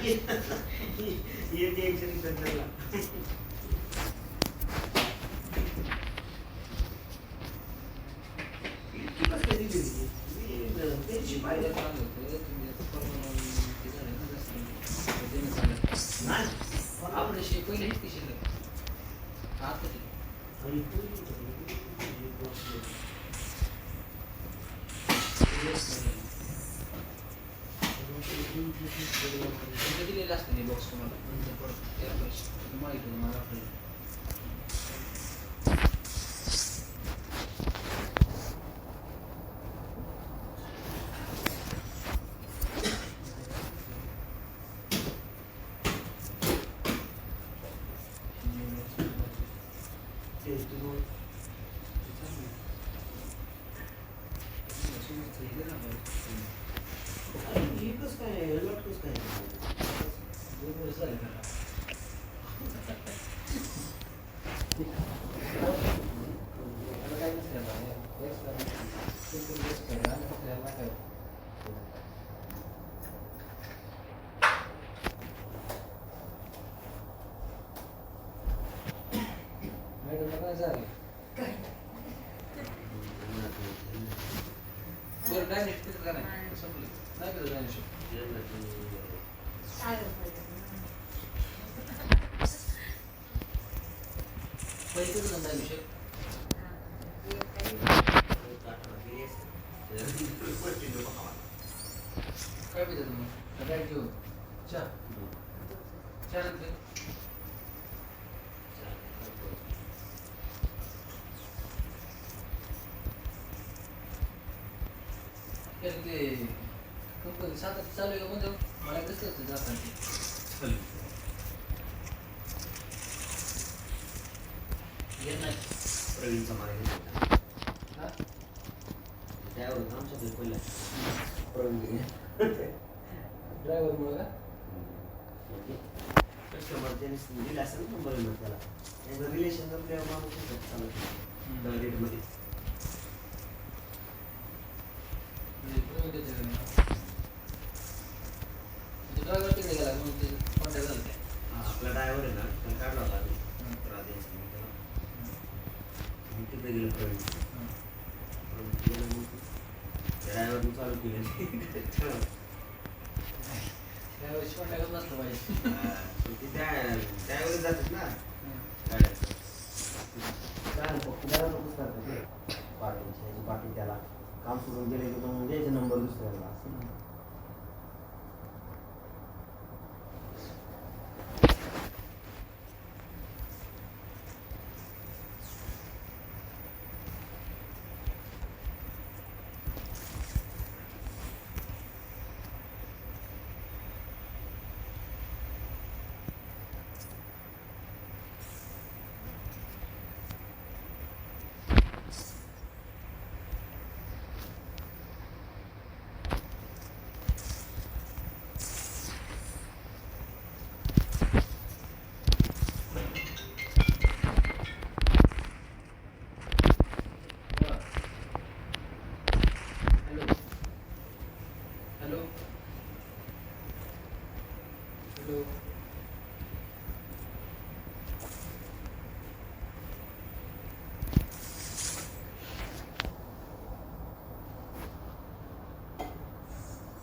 ये टेन्शन कंट्रोलला इतकी कसं काय दिली होती त्याची पाहिजे नाही आपलं पहिले हेच ती शिल्लक आता ते आणि दिलेलं असतं नाही बॉक्स तुम्हाला नंतर परत माहिती होतं मला आपल्याला काय पाहिजे तुम्ही काय घेऊ चहा ते कंपनी सात चालू आहे का म्हणजे मला कसं असतं जाताना प्रवीणचा मारायचा त्यावरून आमच्याकडे पहिला प्रवीण ड्रायव्हरमुळे का कस्टमर त्याने दिला असेल ना नंबर त्याला त्याचं रिलेशन जमल्यावर माणूस चालत रेटमध्ये ड्रायव्हर तिकडे गेला मग ते कॉन्टॅक्ट झाला आपला ड्रायव्हर आहे ना त्याला काढला होता तिकडे गेलं प्रवीण ड्रायव्हरने चालू केलं त्यावेळेस कॉन्टॅक्ट नसलं पाहिजे त्यावेळेस जातात ना गाड्या नकोच करतात पार्टीची पार्टी त्याला काम सोडून गेले की मग द्यायचे नंबर दुसऱ्याला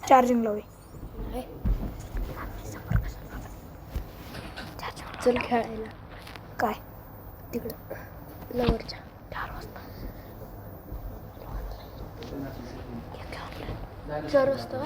चार्जिंग लावे चल खेळायला काय तिकडं लवरच्या 4 वाजता 4 वाजता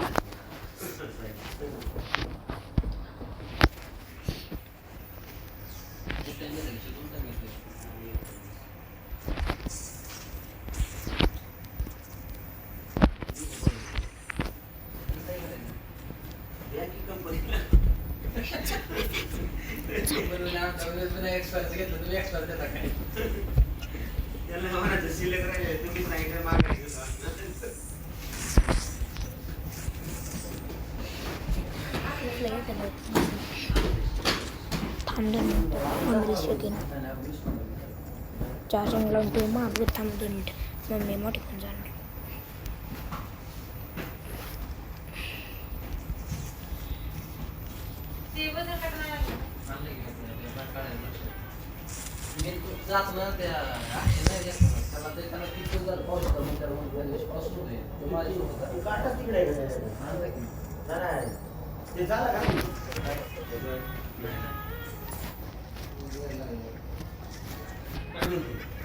चार्जिंग लावून तू माग थांब 2 मिनिट मम्मी मोठी पण जाणार जात ना त्या action नाही घेत ना. त्याला किती दिवस झालं पाऊस होता, मग त्याला मग त्या दिवशी पाऊस होतोय. तो माझ्यासोबत होता. तू काढतात तिकडे आणलं की. नाही ते झालं का नाही?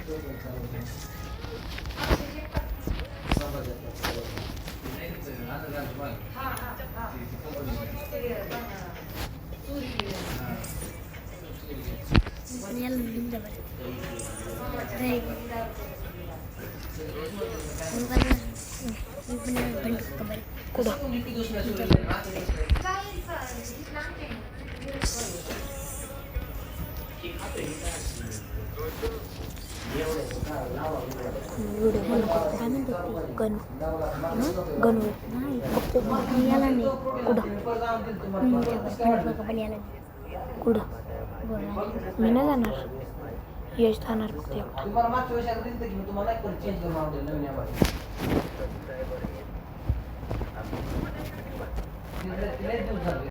तो पण चालू होता. नाही तिचं आता झालं बघ. ती company. हां. याला लिहून द्या बरं. नाही. मग आता, मी पण याला बंद करतो बरं. कुठं? कोणी किती दिवस नाही सोडले, रात्री दिवस नाही. व्हिडिओ बंद करतो. काय म्हणतो ते? गणू. गणू नाही फक्त पण याला नाही कुठं पण याला नाही कुठं बोला मी नाही जाणार यश जाणार फक्त एकटा. तुम्हाला मागच्या वेळेस दिलं की मी तुम्हाला एक चेंज करून आणलं नवीन यामध्ये. लय दिवस झाले.